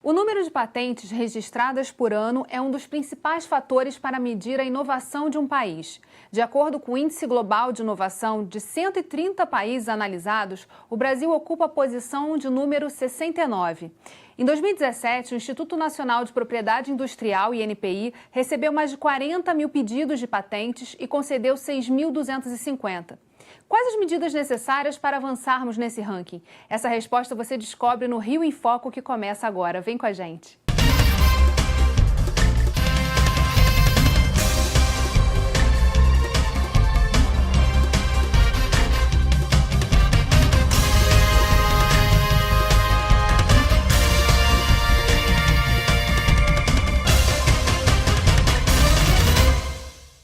O número de patentes registradas por ano é um dos principais fatores para medir a inovação de um país. De acordo com o Índice Global de Inovação, de 130 países analisados, o Brasil ocupa a posição de número 69. Em 2017, o Instituto Nacional de Propriedade Industrial, INPI, recebeu mais de 40 mil pedidos de patentes e concedeu 6.250. Quais as medidas necessárias para avançarmos nesse ranking? Essa resposta você descobre no Rio em Foco, que começa agora. Vem com a gente.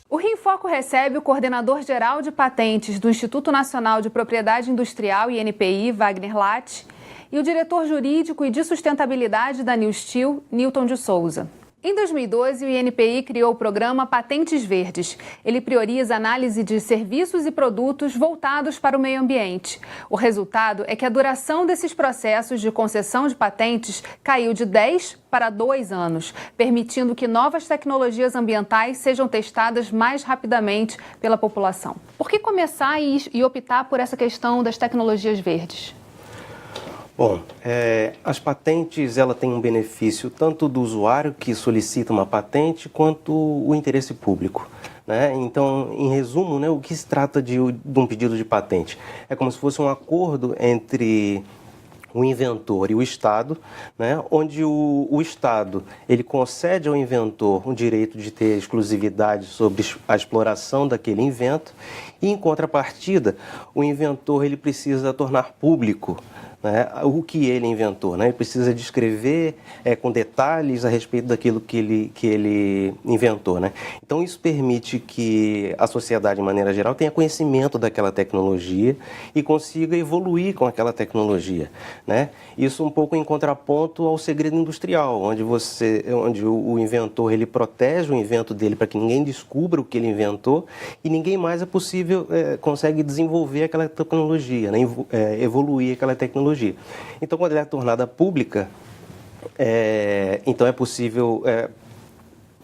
O Rio em Foco recebe o coordenador-geral de patentes do Instituto Nacional de Propriedade Industrial, INPI, Wagner Latti, e o diretor jurídico e de sustentabilidade da New Steel, Newton de Souza. Em 2012, o INPI criou o programa Patentes Verdes. Ele prioriza a análise de serviços e produtos voltados para o meio ambiente. O resultado é que a duração desses processos de concessão de patentes caiu de 10 para 2 anos, permitindo que novas tecnologias ambientais sejam testadas mais rapidamente pela população. Por que começar e optar por essa questão das tecnologias verdes? Bom, as patentes ela têm um benefício tanto do usuário que solicita uma patente quanto o interesse público, né? Então, em resumo, né, o que se trata de um pedido de patente? É como se fosse um acordo entre o inventor e o Estado, né, onde o Estado ele concede ao inventor o direito de ter exclusividade sobre a exploração daquele invento e, em contrapartida, o inventor ele precisa tornar público, né, o que ele inventou, né? Ele precisa descrever com detalhes a respeito daquilo que ele inventou, né? Então isso permite que a sociedade, de maneira geral, tenha conhecimento daquela tecnologia e consiga evoluir com aquela tecnologia, né? Isso um pouco em contraponto ao segredo industrial, onde o inventor ele protege o invento dele para que ninguém descubra o que ele inventou e ninguém mais consegue desenvolver aquela tecnologia, né? Evoluir aquela tecnologia. Então, quando ela é tornada pública, então é possível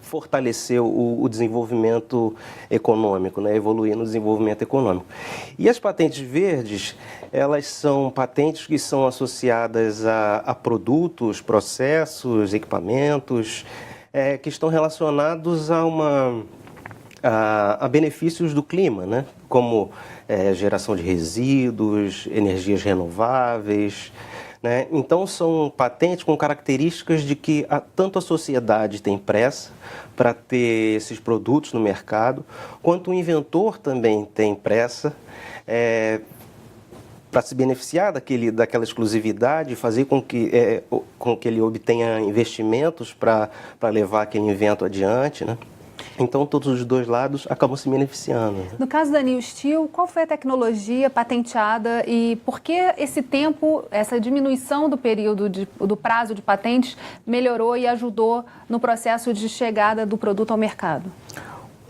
fortalecer o desenvolvimento econômico, né? Evoluir no desenvolvimento econômico. E as patentes verdes, elas são patentes que são associadas a produtos, processos, equipamentos, que estão relacionados a benefícios do clima, né? Como geração de resíduos, energias renováveis, né? Então são patentes com características de que tanto a sociedade tem pressa para ter esses produtos no mercado, quanto o inventor também tem pressa para se beneficiar daquela exclusividade, fazer com que ele obtenha investimentos para levar aquele invento adiante, né? Então, todos os dois lados acabam se beneficiando. No caso da New Steel, qual foi a tecnologia patenteada e por que esse tempo, essa diminuição do período, do prazo de patentes, melhorou e ajudou no processo de chegada do produto ao mercado?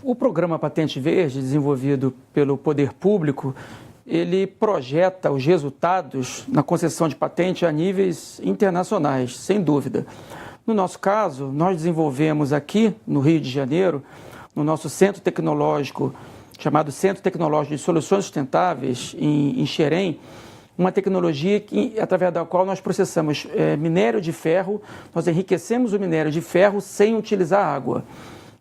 O programa Patente Verde, desenvolvido pelo Poder Público, ele projeta os resultados na concessão de patente a níveis internacionais, sem dúvida. No nosso caso, nós desenvolvemos aqui no Rio de Janeiro, no nosso centro tecnológico, chamado Centro Tecnológico de Soluções Sustentáveis, em Xerém, uma tecnologia através da qual nós processamos minério de ferro, nós enriquecemos o minério de ferro sem utilizar água.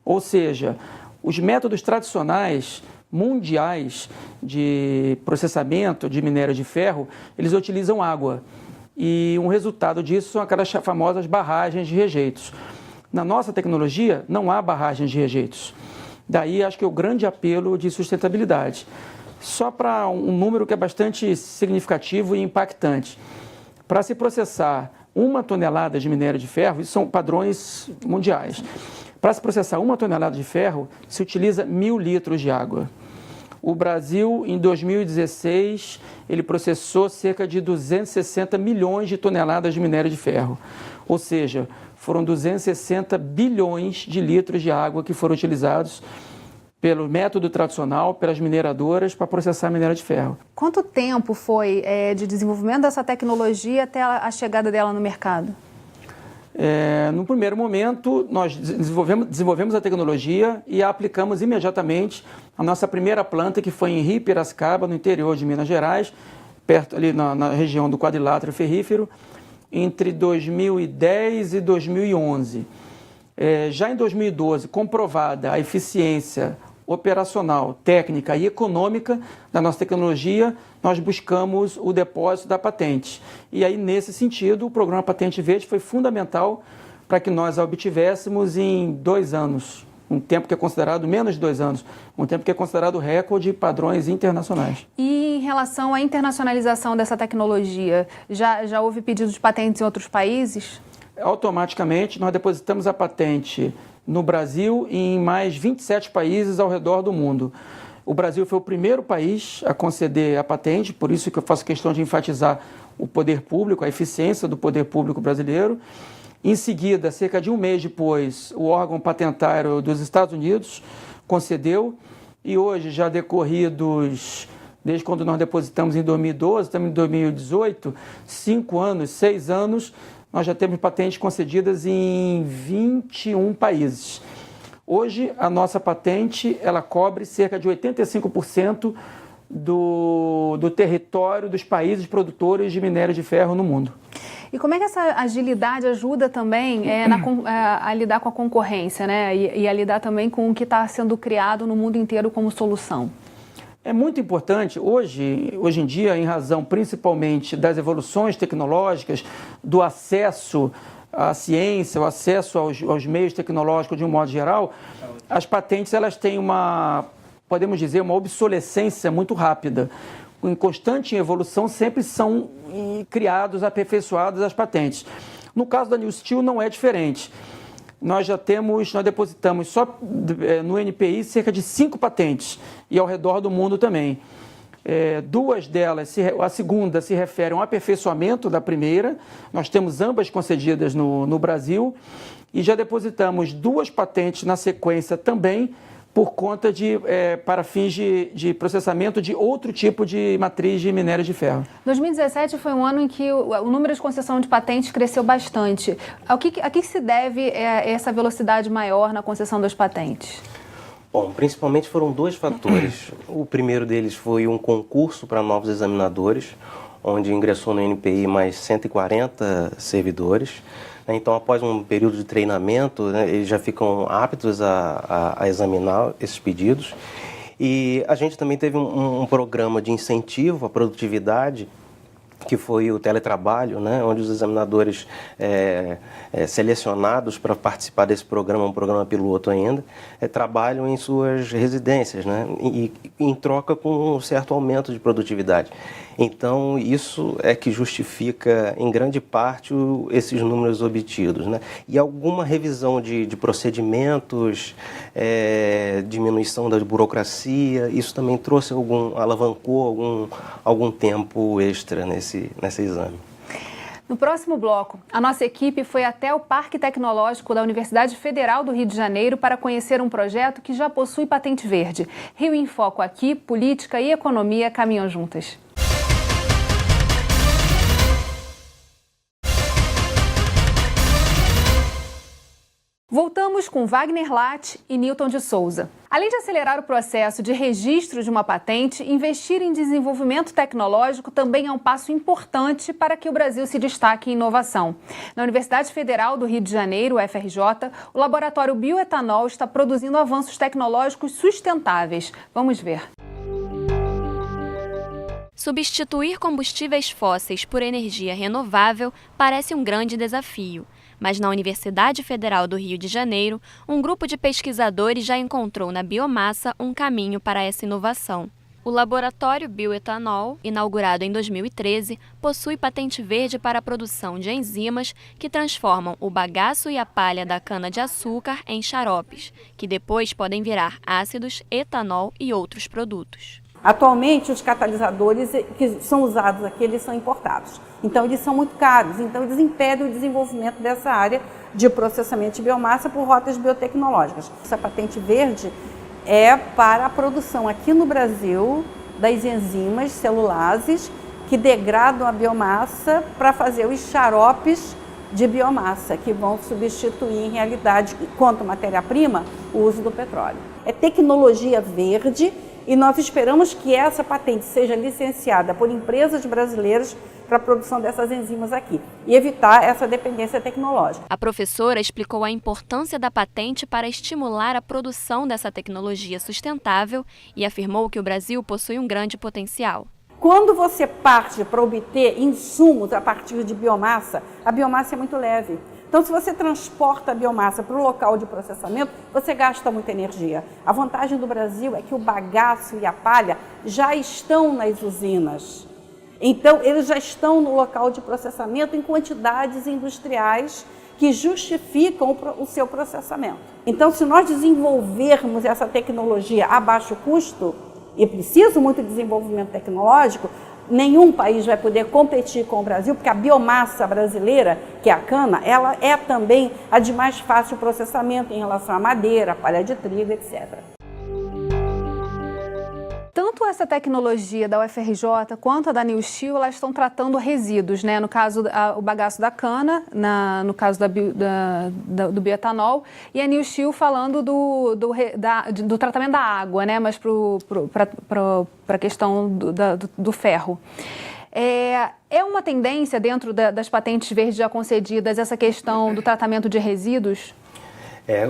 Ou seja, os métodos tradicionais mundiais de processamento de minério de ferro, eles utilizam água. E um resultado disso são aquelas famosas barragens de rejeitos. Na nossa tecnologia, não há barragens de rejeitos. Daí, acho que é o grande apelo de sustentabilidade. Só para um número que é bastante significativo e impactante. Para se processar 1 tonelada de minério de ferro, isso são padrões mundiais. Para se processar 1 tonelada de ferro, se utiliza 1.000 litros de água. O Brasil, em 2016, ele processou cerca de 260 milhões de toneladas de minério de ferro. Ou seja, foram 260 bilhões de litros de água que foram utilizados pelo método tradicional, pelas mineradoras, para processar minério de ferro. Quanto tempo foi de desenvolvimento dessa tecnologia até a chegada dela no mercado? No primeiro momento, nós desenvolvemos a tecnologia e a aplicamos imediatamente à nossa primeira planta, que foi em Rio Piracicaba, no interior de Minas Gerais, perto ali na região do quadrilátero ferrífero, entre 2010 e 2011. Já em 2012, comprovada a eficiência operacional, técnica e econômica da nossa tecnologia, nós buscamos o depósito da patente. E aí, nesse sentido, o programa Patente Verde foi fundamental para que nós a obtivéssemos em 2 anos, um tempo que é considerado menos de 2 anos, um tempo que é considerado recorde padrões internacionais. E em relação à internacionalização dessa tecnologia, já houve pedidos de patentes em outros países? Automaticamente, nós depositamos a patente no Brasil e em mais 27 países ao redor do mundo. O Brasil foi o primeiro país a conceder a patente, por isso que eu faço questão de enfatizar o poder público, a eficiência do poder público brasileiro. Em seguida, cerca de um mês depois, o órgão patentário dos Estados Unidos concedeu, e hoje, já decorridos, desde quando nós depositamos em 2012, estamos em 2018, 5 anos, 6 anos, nós já temos patentes concedidas em 21 países. Hoje, a nossa patente ela cobre cerca de 85% do território dos países produtores de minério de ferro no mundo. E como é que essa agilidade ajuda também a lidar com a concorrência, né? E a lidar também com o que está sendo criado no mundo inteiro como solução? É muito importante, hoje em dia, em razão principalmente das evoluções tecnológicas, do acesso à ciência, o acesso aos meios tecnológicos de um modo geral, as patentes elas têm podemos dizer, uma obsolescência muito rápida. Em constante evolução, sempre são criados, aperfeiçoadas as patentes. No caso da New Steel não é diferente. Nós depositamos só no NPI cerca de 5 patentes e ao redor do mundo também. 2 delas, a segunda se refere a um aperfeiçoamento da primeira, nós temos ambas concedidas no Brasil e já depositamos 2 patentes na sequência também por conta para fins de processamento de outro tipo de matriz de minério de ferro. 2017 foi um ano em que o número de concessão de patentes cresceu bastante. A que se deve essa velocidade maior na concessão das patentes? Bom, principalmente foram 2 fatores. O primeiro deles foi um concurso para novos examinadores, onde ingressou no NPI mais 140 servidores. Então, após um período de treinamento, né, eles já ficam aptos a examinar esses pedidos. E a gente também teve um programa de incentivo à produtividade, que foi o teletrabalho, né, onde os examinadores selecionados para participar desse programa, um programa piloto ainda, trabalham em suas residências, né, e em troca com um certo aumento de produtividade. Então, isso é que justifica, em grande parte, esses números obtidos, né? E alguma revisão de procedimentos, diminuição da burocracia, isso também alavancou algum tempo extra nesse exame. No próximo bloco, a nossa equipe foi até o Parque Tecnológico da Universidade Federal do Rio de Janeiro para conhecer um projeto que já possui patente verde. Rio em Foco aqui, política e economia caminham juntas. Voltamos com Wagner Latti e Newton de Souza. Além de acelerar o processo de registro de uma patente, investir em desenvolvimento tecnológico também é um passo importante para que o Brasil se destaque em inovação. Na Universidade Federal do Rio de Janeiro, UFRJ, o laboratório Bioetanol está produzindo avanços tecnológicos sustentáveis. Vamos ver. Substituir combustíveis fósseis por energia renovável parece um grande desafio. Mas na Universidade Federal do Rio de Janeiro, um grupo de pesquisadores já encontrou na biomassa um caminho para essa inovação. O laboratório Bioetanol, inaugurado em 2013, possui patente verde para a produção de enzimas que transformam o bagaço e a palha da cana-de-açúcar em xaropes, que depois podem virar ácidos, etanol e outros produtos. Atualmente, os catalisadores que são usados aqui, eles são importados. Então, eles são muito caros. Então, eles impedem o desenvolvimento dessa área de processamento de biomassa por rotas biotecnológicas. Essa patente verde é para a produção aqui no Brasil das enzimas celulases que degradam a biomassa para fazer os xaropes de biomassa, que vão substituir, em realidade, quanto matéria-prima, o uso do petróleo. É tecnologia verde e nós esperamos que essa patente seja licenciada por empresas brasileiras para a produção dessas enzimas aqui e evitar essa dependência tecnológica. A professora explicou a importância da patente para estimular a produção dessa tecnologia sustentável e afirmou que o Brasil possui um grande potencial. Quando você parte para obter insumos a partir de biomassa, a biomassa é muito leve. Então, se você transporta a biomassa para o local de processamento, você gasta muita energia. A vantagem do Brasil é que o bagaço e a palha já estão nas usinas. Então, eles já estão no local de processamento em quantidades industriais que justificam o seu processamento. Então, se nós desenvolvermos essa tecnologia a baixo custo, e preciso muito de desenvolvimento tecnológico, nenhum país vai poder competir com o Brasil, porque a biomassa brasileira, que é a cana, ela é também a de mais fácil processamento em relação à madeira, palha de trigo, etc. Tanto essa tecnologia da UFRJ quanto a da Newsteel, elas estão tratando resíduos, né? No caso, o bagaço da cana, no caso do bioetanol, e a Newsteel falando do tratamento da água, né? Mas para a questão do ferro. É uma tendência dentro das patentes verdes já concedidas essa questão do tratamento de resíduos?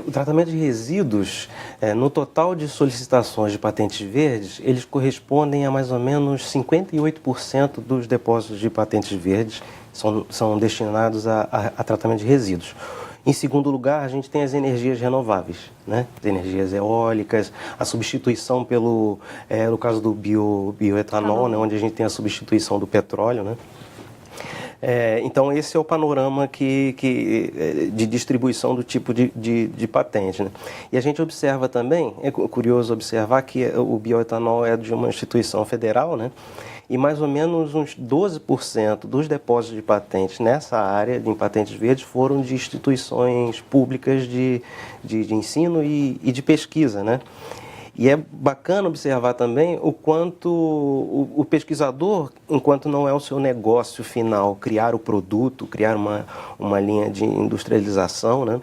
O tratamento de resíduos, no total de solicitações de patentes verdes, eles correspondem a mais ou menos 58% dos depósitos de patentes verdes são destinados a tratamento de resíduos. Em segundo lugar, a gente tem as energias renováveis, né? As energias eólicas, a substituição no caso do bioetanol, né? Onde a gente tem a substituição do petróleo, né? Então, esse é o panorama de distribuição do tipo de patente, né? E a gente observa também, é curioso observar que o bioetanol é de uma instituição federal, né? E mais ou menos uns 12% dos depósitos de patentes nessa área, em patentes verdes, foram de instituições públicas de ensino e de pesquisa, né? E é bacana observar também o quanto o pesquisador, enquanto não é o seu negócio final, criar o produto, criar uma linha de industrialização, né?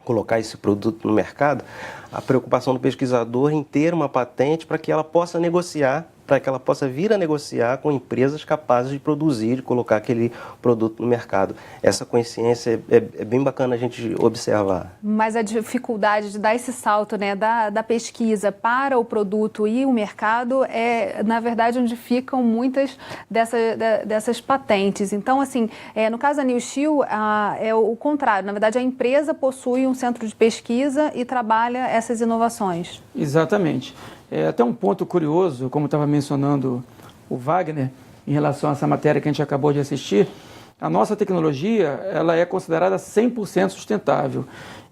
Colocar esse produto no mercado, a preocupação do pesquisador em ter uma patente para que ela possa negociar, para que ela possa vir a negociar com empresas capazes de produzir, de colocar aquele produto no mercado. Essa consciência é bem bacana a gente observar. Mas a dificuldade de dar esse salto, né, da pesquisa para o produto e o mercado é, na verdade, onde ficam muitas dessas patentes. Então, assim, no caso da Newsteel, é o contrário. Na verdade, a empresa possui um centro de pesquisa e trabalha essas inovações. Exatamente. Até um ponto curioso, como estava mencionando o Wagner, em relação a essa matéria que a gente acabou de assistir, a nossa tecnologia ela é considerada 100% sustentável.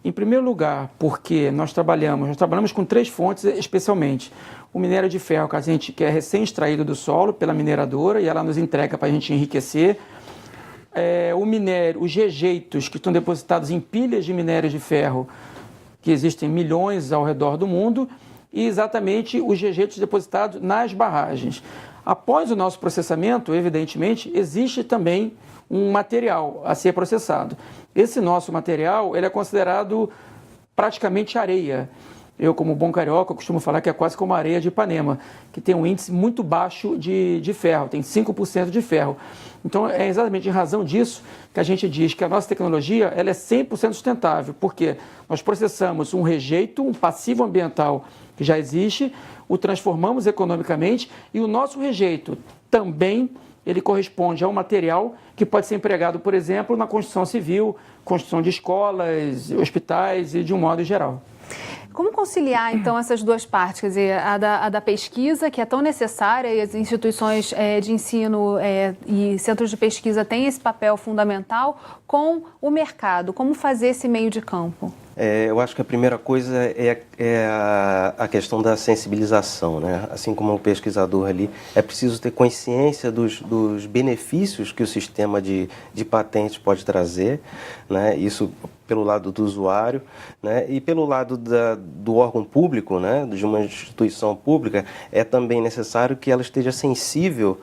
Em primeiro lugar, porque nós trabalhamos com 3 fontes especialmente. O minério de ferro, que é recém-extraído do solo pela mineradora e ela nos entrega para a gente enriquecer. Os rejeitos que estão depositados em pilhas de minério de ferro, que existem milhões ao redor do mundo, e exatamente os rejeitos depositados nas barragens. Após o nosso processamento, evidentemente, existe também um material a ser processado. Esse nosso material ele é considerado praticamente areia. Eu, como bom carioca, costumo falar que é quase como a areia de Ipanema, que tem um índice muito baixo de ferro, tem 5% de ferro. Então, é exatamente em razão disso que a gente diz que a nossa tecnologia ela é 100% sustentável, porque nós processamos um rejeito, um passivo ambiental que já existe, o transformamos economicamente e o nosso rejeito também ele corresponde a um material que pode ser empregado, por exemplo, na construção civil, construção de escolas, hospitais e de um modo geral. Como conciliar, então, essas duas partes? Quer dizer, a da pesquisa, que é tão necessária, e as instituições de ensino e centros de pesquisa têm esse papel fundamental, com o mercado. Como fazer esse meio de campo? Eu acho que a primeira coisa é a questão da sensibilização, né? Assim como o pesquisador ali, é preciso ter consciência dos benefícios que o sistema de patentes pode trazer, né? Isso pelo lado do usuário, né? E pelo lado do órgão público, né? De uma instituição pública, é também necessário que ela esteja sensível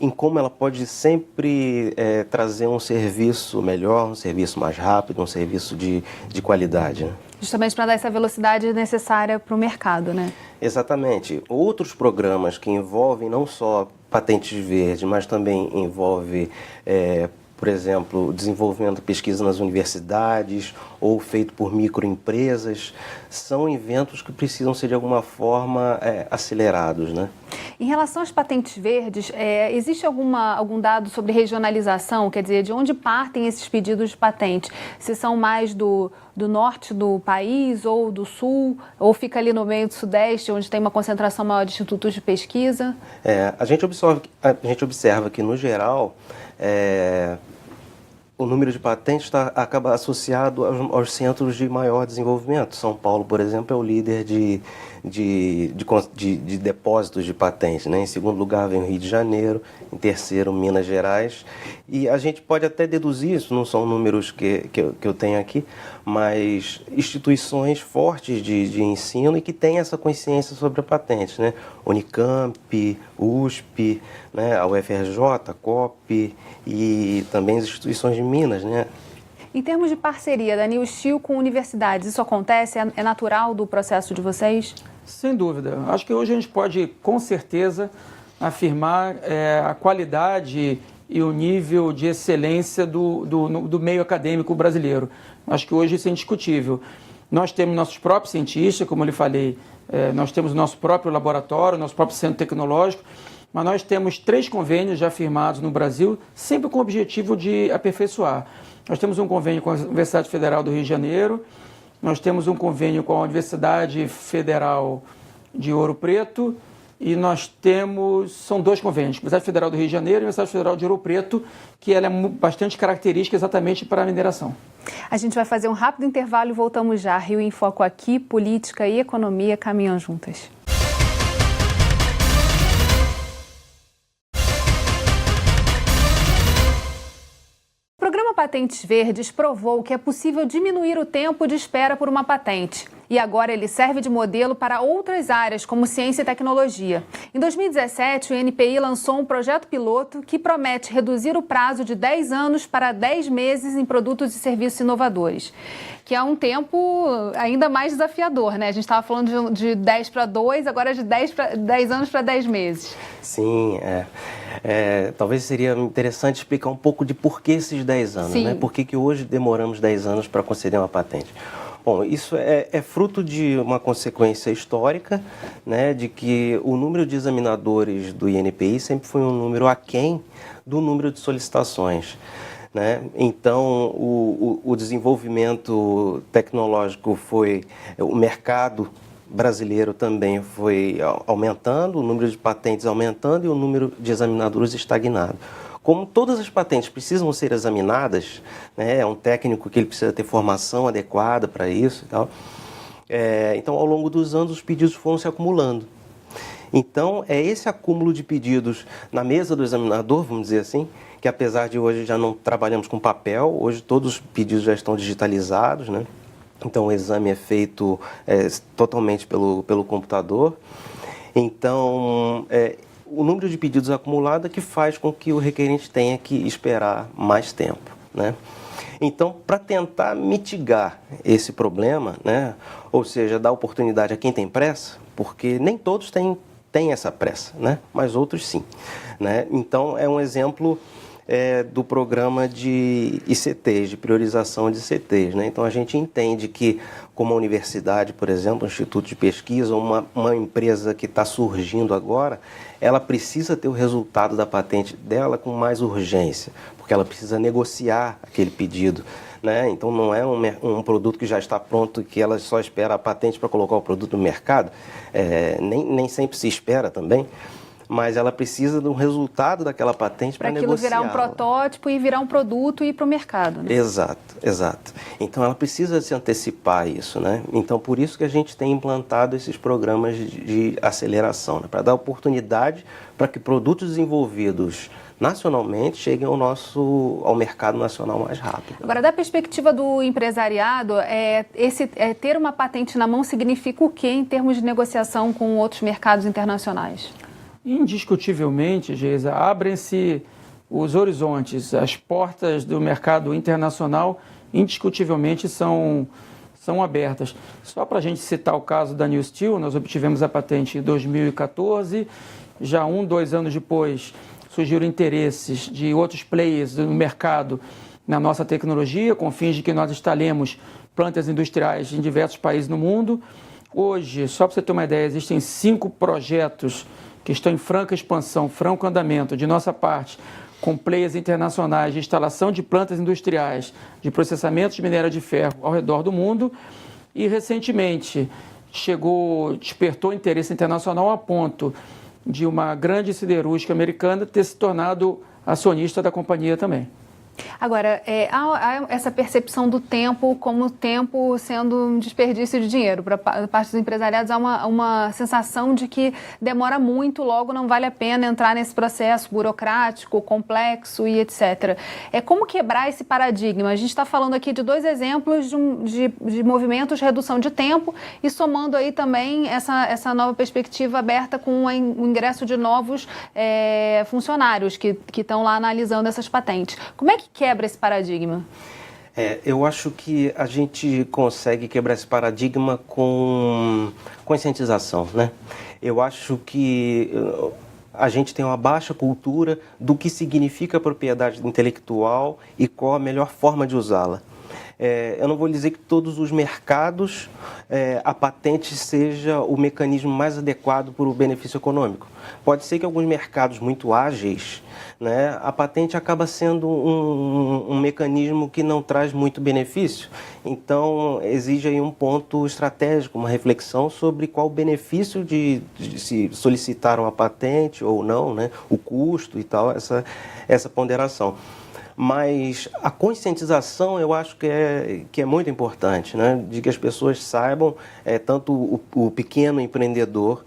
em como ela pode sempre trazer um serviço melhor, um serviço mais rápido, um serviço de qualidade, né? Justamente para dar essa velocidade necessária para o mercado, né? Exatamente. Outros programas que envolvem não só patentes verdes, mas também envolve, por exemplo, desenvolvimento de pesquisa nas universidades ou feito por microempresas, são eventos que precisam ser de alguma forma acelerados, né? Em relação às patentes verdes, existe algum dado sobre regionalização? Quer dizer, de onde partem esses pedidos de patente? Se são mais do norte do país ou do sul, ou fica ali no meio do sudeste, onde tem uma concentração maior de institutos de pesquisa? A gente observa que, no geral, o número de patentes acaba associado aos centros de maior desenvolvimento. São Paulo, por exemplo, é o líder de depósitos de patentes, né? Em segundo lugar vem o Rio de Janeiro, em terceiro Minas Gerais, e a gente pode até deduzir, isso não são números que eu tenho aqui, mas instituições fortes de ensino e que têm essa consciência sobre a patente, né? Unicamp, USP, né? A UFRJ, a COP e também as instituições de Minas, né? Em termos de parceria da New Steel com universidades, isso acontece? É natural do processo de vocês? Sem dúvida. Acho que hoje a gente pode, com certeza, afirmar a qualidade e o nível de excelência do meio acadêmico brasileiro. Acho que hoje isso é indiscutível. Nós temos nossos próprios cientistas, como eu lhe falei, nós temos o nosso próprio laboratório, nosso próprio centro tecnológico, mas nós temos 3 convênios já firmados no Brasil, sempre com o objetivo de aperfeiçoar. Nós temos um convênio com a Universidade Federal do Rio de Janeiro, nós temos um convênio com a Universidade Federal de Ouro Preto e são 2 convênios, a Universidade Federal do Rio de Janeiro e a Universidade Federal de Ouro Preto, que ela é bastante característica exatamente para a mineração. A gente vai fazer um rápido intervalo e voltamos já. Rio em Foco aqui, política e economia caminham juntas. O programa Patentes Verdes provou que é possível diminuir o tempo de espera por uma patente. E agora ele serve de modelo para outras áreas, como ciência e tecnologia. Em 2017, o INPI lançou um projeto piloto que promete reduzir o prazo de 10 anos para 10 meses em produtos e serviços inovadores, que é um tempo ainda mais desafiador, né? A gente estava falando de 10 para 2, agora é de 10 anos para 10 meses. Sim, talvez seria interessante explicar um pouco de por que esses 10 anos, né? Por que hoje demoramos 10 anos para conceder uma patente. Bom, isso é fruto de uma consequência histórica, né, de que o número de examinadores do INPI sempre foi um número aquém do número de solicitações, né? Então, o desenvolvimento tecnológico o mercado brasileiro também foi aumentando, o número de patentes aumentando e o número de examinadores estagnado. Como todas as patentes precisam ser examinadas, né, é um técnico que ele precisa ter formação adequada para isso e tal, então ao longo dos anos os pedidos foram se acumulando. Então é esse acúmulo de pedidos na mesa do examinador, vamos dizer assim, que apesar de hoje já não trabalhamos com papel, hoje todos os pedidos já estão digitalizados, né? Então o exame é feito totalmente pelo computador. Então o número de pedidos acumulado é que faz com que o requerente tenha que esperar mais tempo, né? Então, para tentar mitigar esse problema, né, ou seja, dar oportunidade a quem tem pressa, porque nem todos têm essa pressa, né, mas outros sim, né? Então, é um exemplo do programa de ICTs, de priorização de ICTs, né? Então, a gente entende que, como a universidade, por exemplo, um instituto de pesquisa, uma empresa que está surgindo agora, ela precisa ter o resultado da patente dela com mais urgência, porque ela precisa negociar aquele pedido, né? Então, não é um produto que já está pronto e que ela só espera a patente para colocar o produto no mercado, nem sempre se espera também, mas ela precisa do resultado daquela patente para negociar. Para aquilo virar um protótipo e virar um produto e ir para o mercado, né? Exato. Então, ela precisa se antecipar a isso, né? Então, por isso que a gente tem implantado esses programas de aceleração, né? Para dar oportunidade para que produtos desenvolvidos nacionalmente cheguem ao mercado nacional mais rápido. Agora, da perspectiva do empresariado, ter uma patente na mão significa o quê em termos de negociação com outros mercados internacionais? Indiscutivelmente, Geisa, abrem-se os horizontes, as portas do mercado internacional indiscutivelmente são abertas. Só para a gente citar o caso da New Steel, nós obtivemos a patente em 2014, já 2 anos depois surgiram interesses de outros players no mercado na nossa tecnologia, com fins de que nós instalemos plantas industriais em diversos países no mundo. Hoje, só para você ter uma ideia, existem 5 projetos que estão em franca expansão, franco andamento, de nossa parte, com players internacionais de instalação de plantas industriais de processamento de minério de ferro ao redor do mundo. E recentemente despertou interesse internacional a ponto de uma grande siderúrgica americana ter se tornado acionista da companhia também. Agora, há essa percepção do tempo como tempo sendo um desperdício de dinheiro. Para parte dos empresariados, há uma sensação de que demora muito, logo não vale a pena entrar nesse processo burocrático, complexo e etc. Como quebrar esse paradigma? A gente está falando aqui de 2 exemplos de movimentos de redução de tempo e somando aí também essa nova perspectiva aberta com o ingresso de novos funcionários que estão lá analisando essas patentes. Como é que quebra esse paradigma? Eu acho que a gente consegue quebrar esse paradigma com conscientização, né? Eu acho que a gente tem uma baixa cultura do que significa propriedade intelectual e qual a melhor forma de usá-la. Eu não vou dizer que todos os mercados a patente seja o mecanismo mais adequado para o benefício econômico. Pode ser que alguns mercados muito ágeis, né, a patente acaba sendo um mecanismo que não traz muito benefício. Então, exige aí um ponto estratégico, uma reflexão sobre qual o benefício de se solicitar uma patente ou não, né, o custo e tal, essa ponderação. Mas a conscientização eu acho que é muito importante, né? De que as pessoas saibam, tanto o pequeno empreendedor,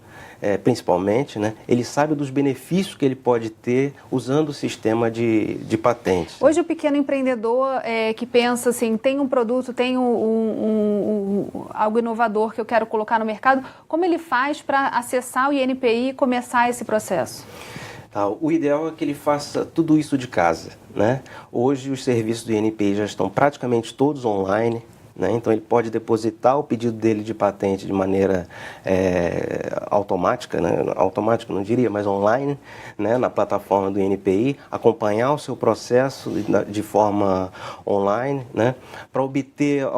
principalmente, né? Ele sabe dos benefícios que ele pode ter usando o sistema de patentes. Hoje o pequeno empreendedor que pensa assim, tem um produto, tem algo inovador que eu quero colocar no mercado, como ele faz para acessar o INPI e começar esse processo? O ideal é que ele faça tudo isso de casa, né? Hoje os serviços do INPI já estão praticamente todos online, né? Então ele pode depositar o pedido dele de patente de maneira automática, né? Automática não diria, mas online, né? Na plataforma do INPI, acompanhar o seu processo de forma online, né? Para obter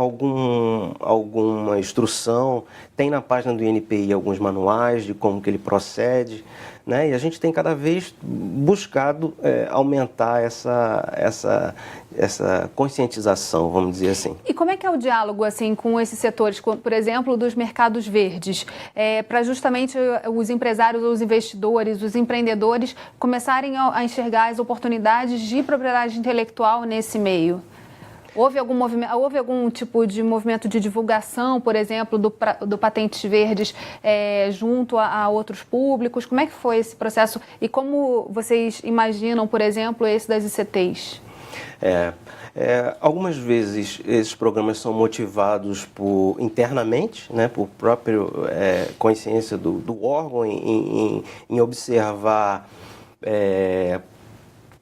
alguma instrução, tem na página do INPI alguns manuais de como que ele procede, né? E a gente tem cada vez buscado aumentar essa conscientização, vamos dizer assim. E como é que é o diálogo assim, com esses setores, por exemplo, dos mercados verdes, para justamente os empresários, os investidores, os empreendedores começarem a enxergar as oportunidades de propriedade intelectual nesse meio? Houve algum tipo de movimento de divulgação, por exemplo, do Patentes Verdes junto a outros públicos? Como é que foi esse processo? E como vocês imaginam, por exemplo, esse das ICTs? Algumas vezes esses programas são motivados internamente, né, por própria consciência do órgão em observar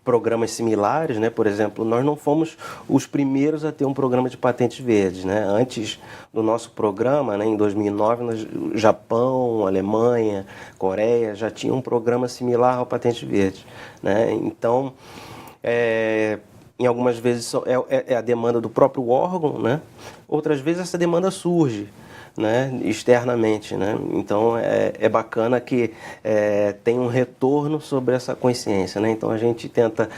programas similares, né? Por exemplo, nós não fomos os primeiros a ter um programa de patentes verdes, né? Antes do nosso programa, né, em 2009, o Japão, Alemanha, Coreia já tinham um programa similar ao patentes verdes, né? Então, em algumas vezes é a demanda do próprio órgão, né? Outras vezes essa demanda surge, né, externamente, né? Então é bacana que tem um retorno sobre essa consciência, né? Então a gente tenta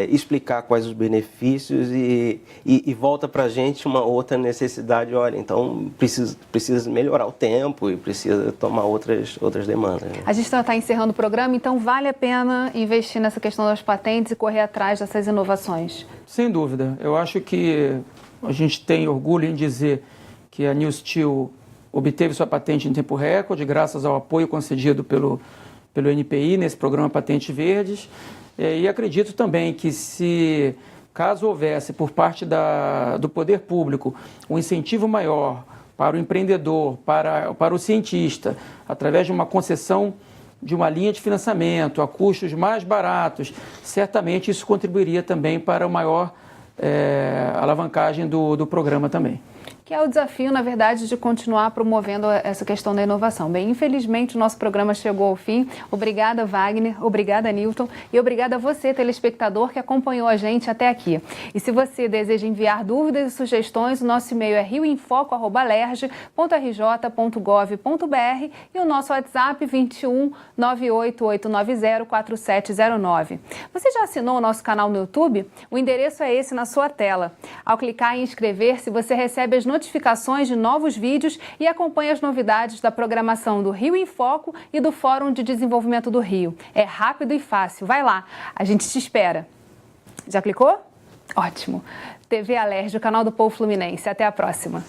explicar quais os benefícios e volta para a gente uma outra necessidade. Olha, então precisa melhorar o tempo e precisa tomar outras demandas, né? A gente está encerrando o programa, então vale a pena investir nessa questão das patentes e correr atrás dessas inovações? Sem dúvida. Eu acho que a gente tem orgulho em dizer que a New Steel obteve sua patente em tempo recorde, graças ao apoio concedido pelo INPI nesse programa Patentes Verdes. E acredito também que caso houvesse por parte do poder público um incentivo maior para o empreendedor, para o cientista, através de uma concessão de uma linha de financiamento a custos mais baratos, certamente isso contribuiria também para uma maior alavancagem do programa também. Que é o desafio, na verdade, de continuar promovendo essa questão da inovação. Bem, infelizmente o nosso programa chegou ao fim. Obrigada, Wagner, obrigada, Newton, e obrigada a você, telespectador, que acompanhou a gente até aqui. E se você deseja enviar dúvidas e sugestões, o nosso e-mail é rioinfoco@lerj.gov.br e o nosso WhatsApp 21 98890 4709. Você já assinou o nosso canal no YouTube? O endereço é esse na sua tela. Ao clicar em inscrever-se, você recebe as notificações de novos vídeos e acompanha as novidades da programação do Rio em Foco e do Fórum de Desenvolvimento do Rio. É rápido e fácil. Vai lá, a gente te espera. Já clicou? Ótimo. TV Alerj, o canal do Povo Fluminense. Até a próxima.